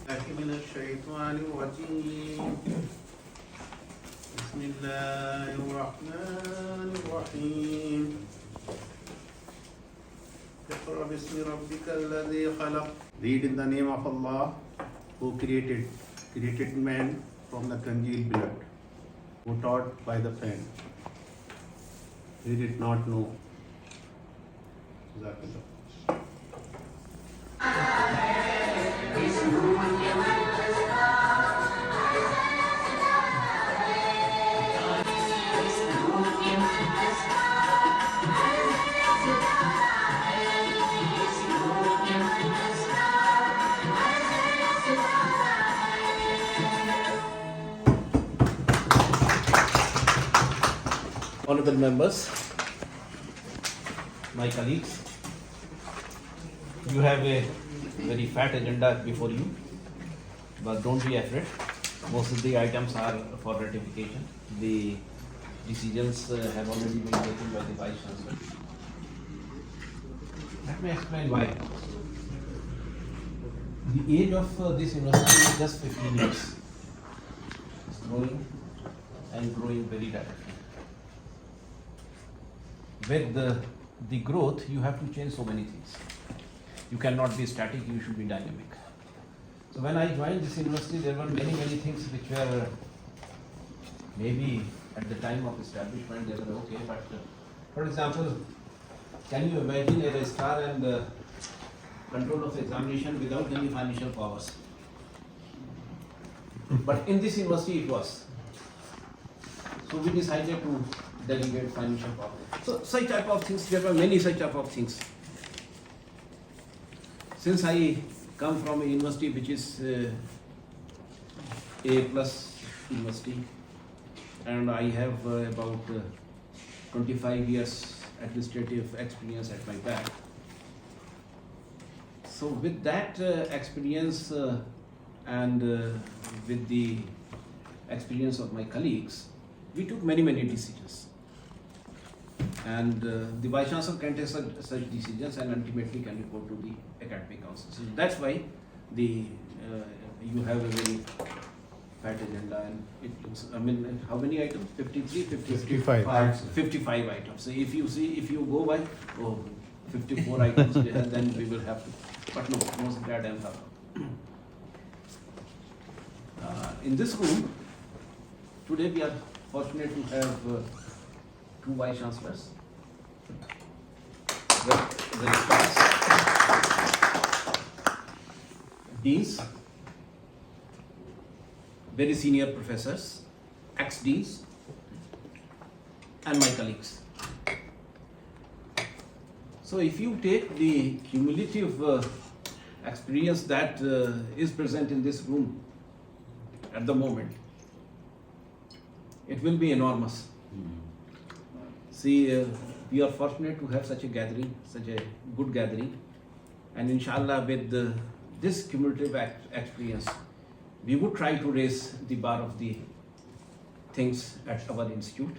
من الشيطان الرجيم بسم الله الرحمن الرحيم اقرأ باسم ربك الذي خلق. Read in the name of Allah who created man from the congealed blood, who taught by the pen. He did not know. Jazakallah. Honorable members, my colleagues, you have a very fat agenda before you, but don't be afraid. Most of the items are for ratification. The decisions have already been taken by the Vice Chancellor. Let me explain why. The age of this university is just 15 years. It's growing and growing very rapidly. With the growth, you have to change so many things. You cannot be static, you should be dynamic. So when I joined this university, there were many things which were maybe at the time of establishment they were okay, but for example, can you imagine a registrar and control of examination without any financial powers? But in this university it was. So we decided to delegate financial power. So such type of things, there were many such type of things. Since I come from a university which is A plus university, and I have about 25 years administrative experience at my back. So with that experience and with the experience of my colleagues, we took many decisions. And the Vice Chancellor can take such decisions and ultimately can report to the Academic Council. So that's why you have a very fat agenda, and it looks, I mean, how many items? 53, 55. 55 items. So if you go by 54 items, then we will have to. But no that I'm happy. In this room, today we are fortunate to have two Vice Chancellors, Deans, very senior professors, ex-Deans, and my colleagues. So if you take the cumulative experience that is present in this room at the moment, it will be enormous. See, we are fortunate to have such a gathering, such a good gathering, and inshallah with this cumulative experience, we would try to raise the bar of the things at our institute.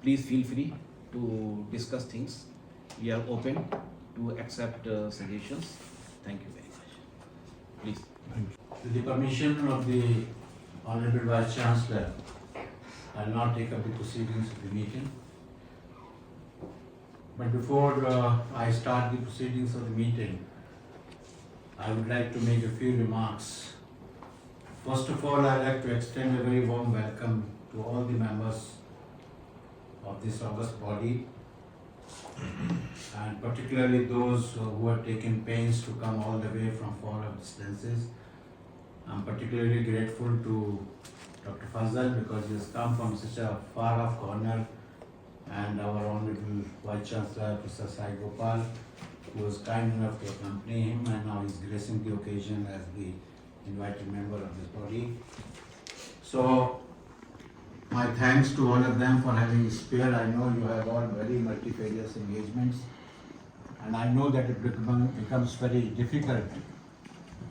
Please feel free to discuss things. We are open to accept suggestions. Thank you very much. Please. With the permission of the Honorable Vice Chancellor, I will now take up the proceedings of the meeting. But before I start the proceedings of the meeting, I would like to make a few remarks. First of all, I would like to extend a very warm welcome to all the members of this august body, and particularly those who have taken pains to come all the way from far distances. I'm particularly grateful to Dr. Fazal because he has come from such a far off corner, and our Honorable Vice Chancellor, Professor Sai Gopal, who was kind enough to accompany him, and now is gracing the occasion as the invited member of this body. So, my thanks to all of them for having spared. I know you have all very multifarious engagements, and I know that it becomes very difficult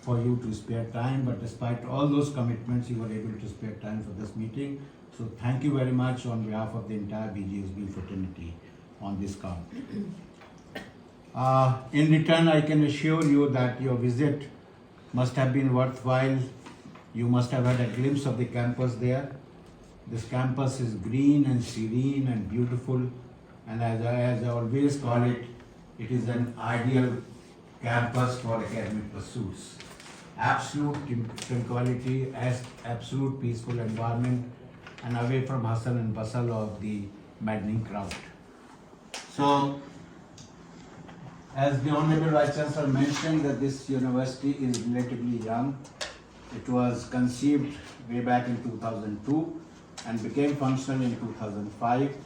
for you to spare time, but despite all those commitments, you were able to spare time for this meeting. So thank you very much on behalf of the entire BGSBU fraternity on this count. In return, I can assure you that your visit must have been worthwhile. You must have had a glimpse of the campus there. This campus is green and serene and beautiful, and as I always call it, it is an ideal campus for academic pursuits. Absolute tranquility, absolute peaceful environment, and away from hustle and bustle of the maddening crowd. So, as the Honorable Vice Chancellor mentioned, that this university is relatively young. It was conceived way back in 2002 and became functional in 2005.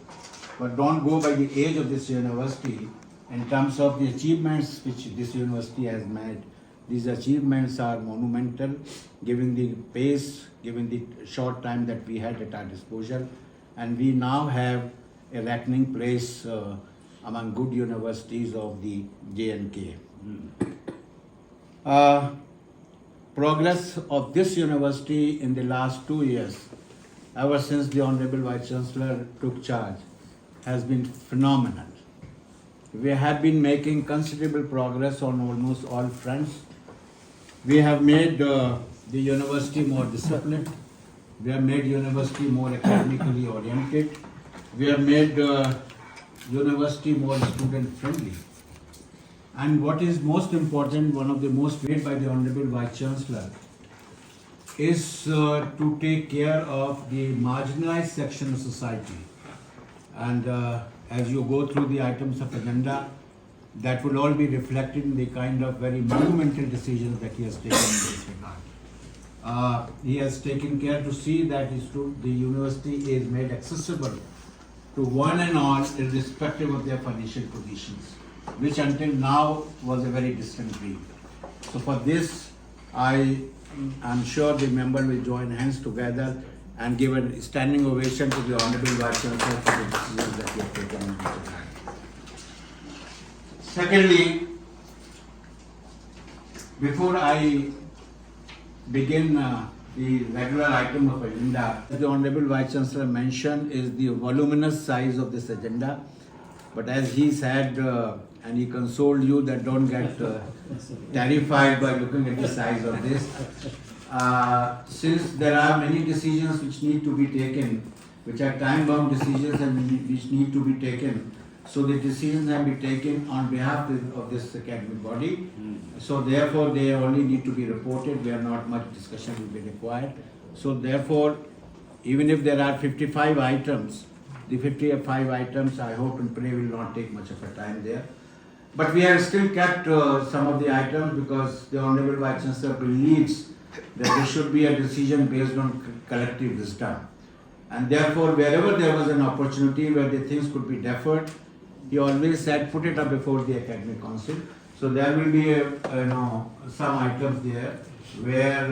But don't go by the age of this university in terms of the achievements which this university has made. These achievements are monumental, given the pace, given the short time that we had at our disposal. And we now have a reckoning place among good universities of the J&K. Progress of this university in the last 2 years, ever since the Honorable Vice Chancellor took charge, has been phenomenal. We have been making considerable progress on almost all fronts. We have made the university more disciplined. We have made university more academically oriented. We have made university more student friendly. And what is most important, one of the most made by the Honorable Vice Chancellor, is to take care of the marginalized section of society. And as you go through the items of agenda, that will all be reflected in the kind of very monumental decisions that he has taken in this regard. He has taken care to see that the university is made accessible to one and all, irrespective of their financial positions, which until now was a very distant dream. So for this, I'm sure the member will join hands together and give a standing ovation to the Honorable Vice Chancellor for the decisions that he has taken in this regard. Secondly, before I begin the regular item of agenda, the Honorable Vice Chancellor mentioned is the voluminous size of this agenda. But as he said, and he consoled you that don't get terrified by looking at the size of this. Since there are many decisions which need to be taken, which are time-bound decisions and which need to be taken, so the decisions have been taken on behalf of this academic body. So therefore, they only need to be reported, where not much discussion will be required. So therefore, even if there are 55 items, the 55 items, I hope and pray, will not take much of a time there. But we have still kept some of the items because the Honorable Vice Chancellor believes that there should be a decision based on collective wisdom. And therefore, wherever there was an opportunity where the things could be deferred, he always said, put it up before the Academic Council. So there will be some items there where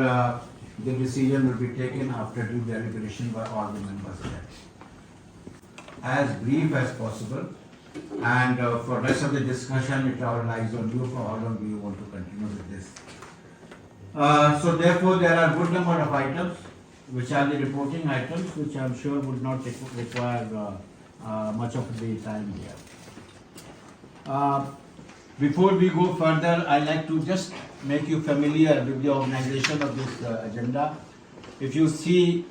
the decision will be taken after due deliberation by all the members there. As brief as possible, and for rest of the discussion, it all lies on you for how long do you want to continue with this. So therefore, there are good number of items which are the reporting items, which I'm sure would not require much of the time here. Before we go further, I'd like to just make you familiar with the organization of this agenda. If you see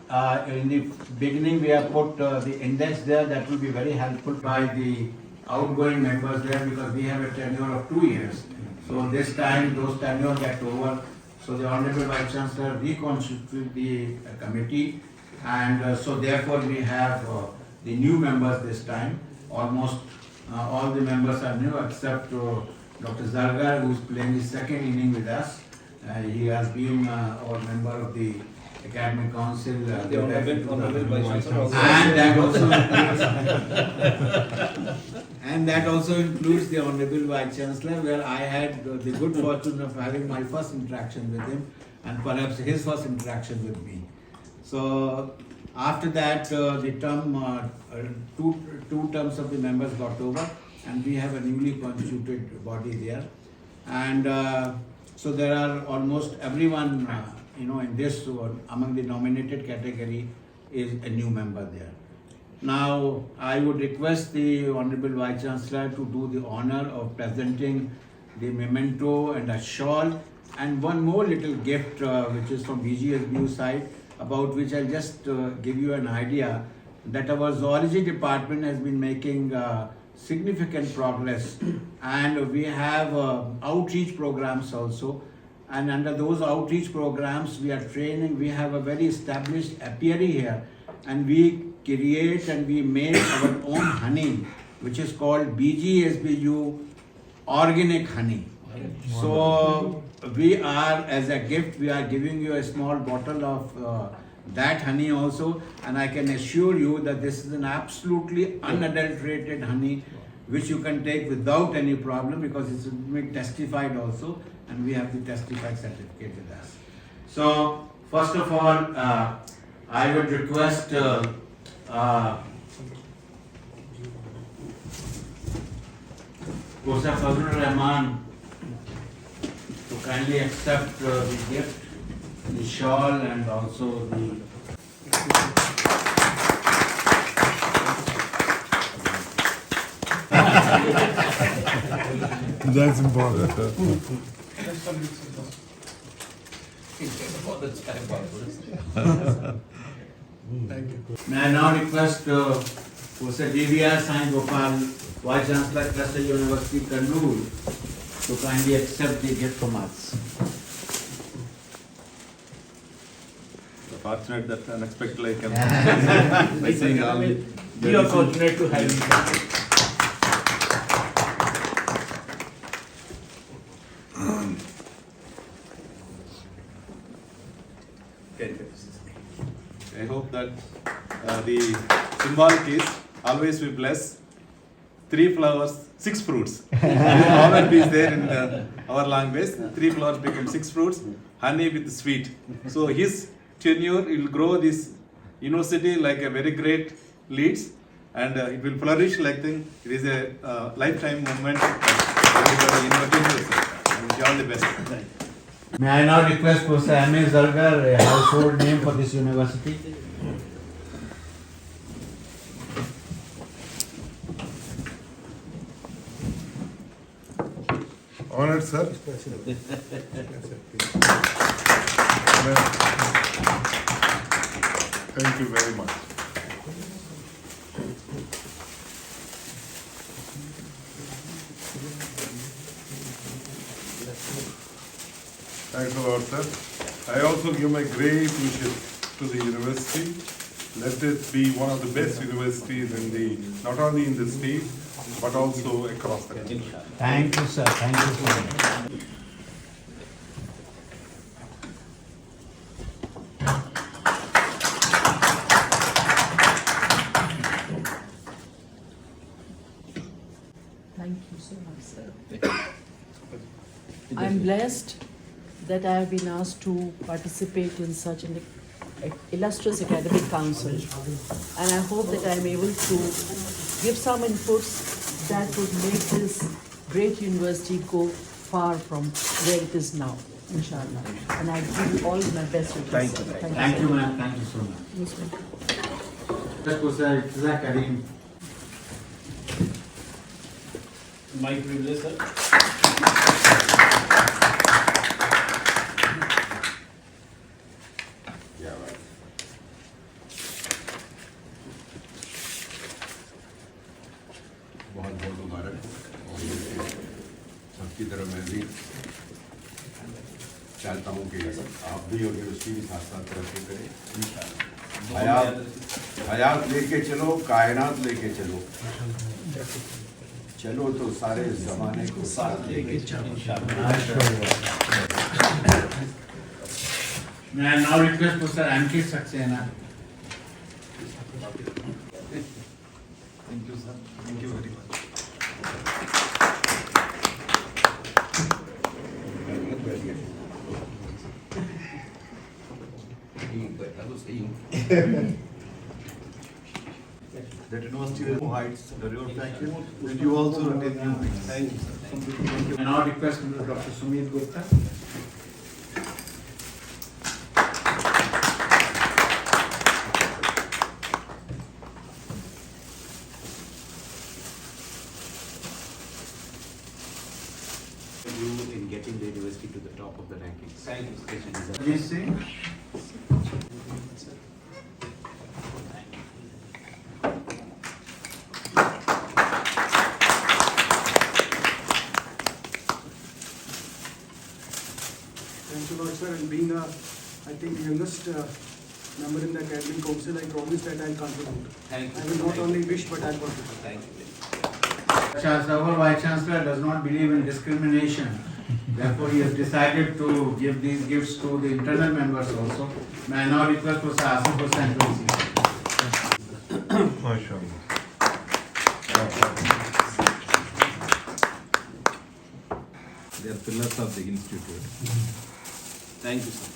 in the beginning, we have put the index there. That will be very helpful by the outgoing members there, because we have a tenure of 2 years. So this time those tenure get over. So the Honorable Vice Chancellor reconstituted the committee, and so therefore we have the new members this time. Almost all the members are new except Dr. Zargar, who is playing his second inning with us. He has been our member of the Academic Council, the Honorable Vice Chancellor, and that also includes the Honorable Vice Chancellor, where I had the good fortune of having my first interaction with him, and perhaps his first interaction with me. So after that, the term, two terms of the members got over, and we have a newly constituted body there, and so there are almost everyone. In this one, among the nominated category is a new member there. Now, I would request the Honorable Vice Chancellor to do the honor of presenting the memento and a shawl And one more little gift which is from BGSBU side, about which I'll just give you an idea that our zoology department has been making significant progress, and we have outreach programs also. And under those outreach programs, we are training. We have a very established apiary here, and we create and we make our own honey, which is called BGSBU organic honey. So we are, as a gift, we are giving you a small bottle of that honey also, and I can assure you that this is an absolutely unadulterated honey which you can take without any problem, because it's been testified also, and we have the testified certificate with us. So first of all, I would request Prof. Fazlur Rahman to kindly accept the gift, the shawl, and also the That's important. May I now request Professor DVR Sai Gopal, Vice Chancellor, Cluster University, Kannur, to kindly accept the gift from us. Fortunate that unexpectedly I can. We are fortunate to have you. I hope that the symbolic is always we bless 3 flowers, 6 fruits. Always is there in our language. 3 flowers become 6 fruits. Honey with sweet. So his tenure will grow this university like a very great leads, and it will flourish like thing. It is a lifetime moment. Everybody inviting yourself. I wish you all the best. May I now request Professor M.A. Zargar, a household name for this university? Honored, sir. Thank you very much. Thanks a lot, sir. I also give my great wishes to the university. Let it be one of the best universities in the, not only in the state, but also across the country. Thank you, sir. Thank you so much. Thank you so much, sir. I'm blessed that I have been asked to participate in such an illustrious academic council, and I hope that I'm able to give some inputs that would make this great university go far from where it is now, inshallah. And I give you all my best wishes. Thank you. Thank you, ma'am. Thank you so much. Yes, ma'am. Professor Ittizak Karim. My privilege, sir. बहुत बहुत मुबारक और सबकी तरह मैं भी चाहता हूँ कि आप भी और यूनिवर्सिटी भी साथ साथ तरक्की करें। हयात लेके चलो, कायनात लेके चलो, चलो तो सारे जमाने को साथ लेके चलो। May I now request Professor Ankit Saxena. Thank you, sir. Thank you very much. That university will move heights. Thank you. And you also attain new heights. Thank you, sir. Thank you. I now request Dr. Sumit Gupta. You in getting the university to the top of the Thank you. Please see. Thank you, Lord, sir. And being I think, youngest member in the academic council, I promise that I'll contribute. Thank you. I will not only wish, but I'll contribute. Thank you. Chancellor, our Vice Chancellor does not believe in discrimination. Therefore, he has decided to give these gifts to the internal members also. May I now request for Asif Hussain to receive. They are pillars of the institute. Thank you, sir.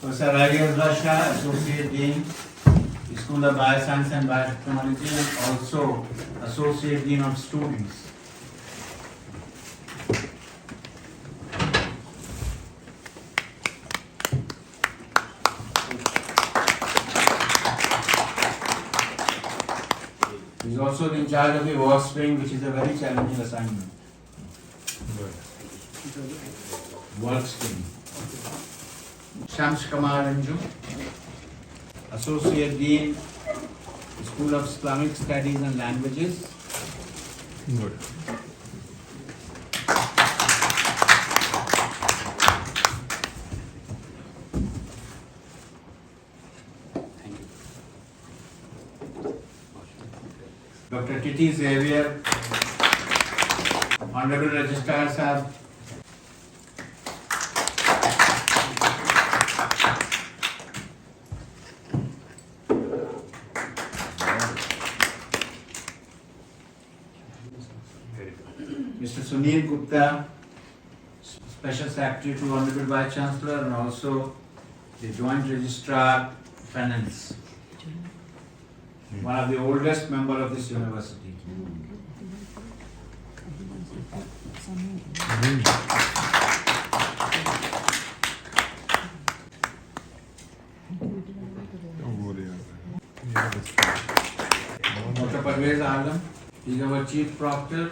Professor Raghav Rashka, Associate Dean, School of Bioscience and Biotechnology, and also Associate Dean of Students. He is also in charge of the work stream, which is a very challenging assignment. Work stream. Shams Kamal Anju, Associate Dean, School of Islamic Studies and Languages. Good. Dr. Titi Xavier, Honorable Registrar Sahab. Mr. Sunil Gupta, Special Secretary to Honorable Vice Chancellor and also the Joint Registrar Finance. One of the oldest member of this university. Dr. Parvez Alam, he is our Chief Proctor.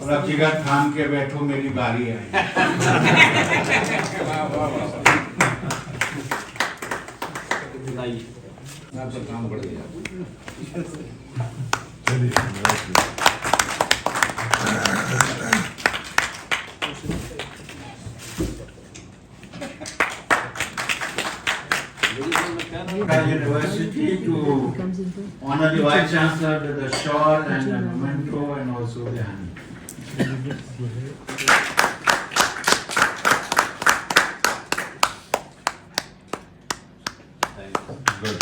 और अब जिगर थाम के बैठो, मेरी बारी आई। आपका काम बढ़ गया। University to honor the Vice Chancellor with a shawl and a memento and also the hand. Good.